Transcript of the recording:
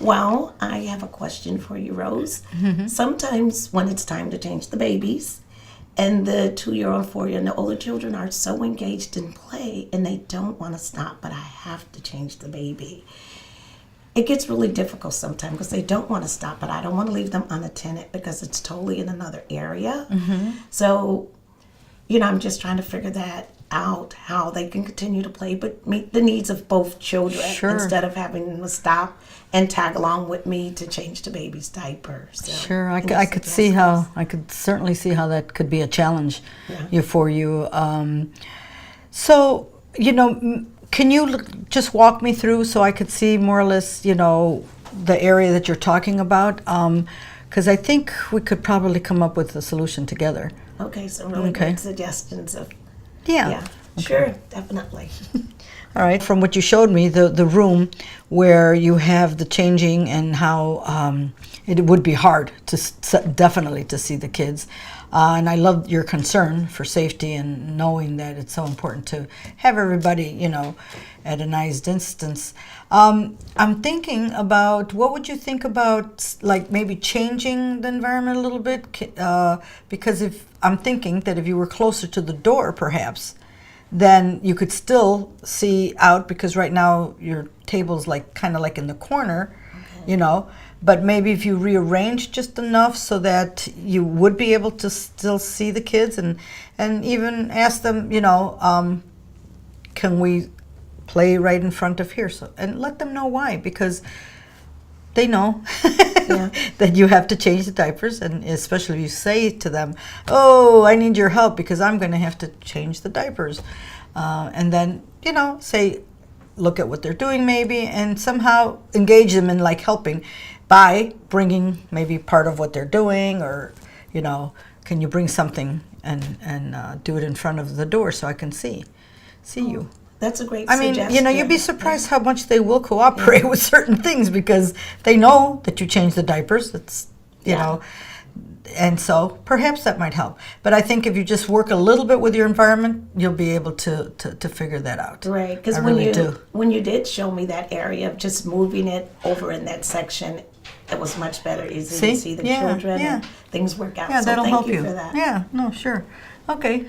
Well, I have a question for you, Rose. Sometimes when it's time to change the babies, and the 2-year-old, 4-year, and the older children are so engaged in play and they don't want to stop, but I have to change the baby. It gets really difficult sometimes because they don't want to stop, but I don't want to leave them unattended because it's totally in another area. So, I'm just trying to figure that out, how they can continue to play, but meet the needs of both children instead of having them stop and tag along with me to change the baby's diaper. So, Sure, I could see how, I could certainly see how that could be a challenge for you. So, can you just walk me through so I could see more or less, the area that you're talking about? Because I think we could probably come up with a solution together. Okay, so really great suggestions of Yeah. Sure, definitely. All right. From what you showed me, the room where you have the changing and how it would be hard to definitely to see the kids. And I love your concern for safety and knowing that it's so important to have everybody, at a nice distance. I'm thinking about, what would you think about, like, maybe changing the environment a little bit? Because I'm thinking that if you were closer to the door, perhaps, then you could still see out, because right now your table's kind of like in the corner, but maybe if you rearrange just enough so that you would be able to still see the kids, and even ask them, can we play right in front of here? So, and let them know why, because they know that you have to change the diapers, and especially if you say to them, oh, I need your help because I'm going to have to change the diapers. And then, say, look at what they're doing maybe, and somehow engage them in helping by bringing maybe part of what they're doing, or, can you bring something and do it in front of the door so I can see you. That's a great suggestion. suggestion. You'd be surprised how much they will cooperate with certain things, because they know that you change the diapers. It's, and so perhaps that might help. But I think if you just work a little bit with your environment, you'll be able to figure that out. Right, because when you did show me that area of just moving it over in that section, it was much better, easy to see the children, and things work out. Yeah, so that'll thank help you for that. Yeah, no, sure. Okay.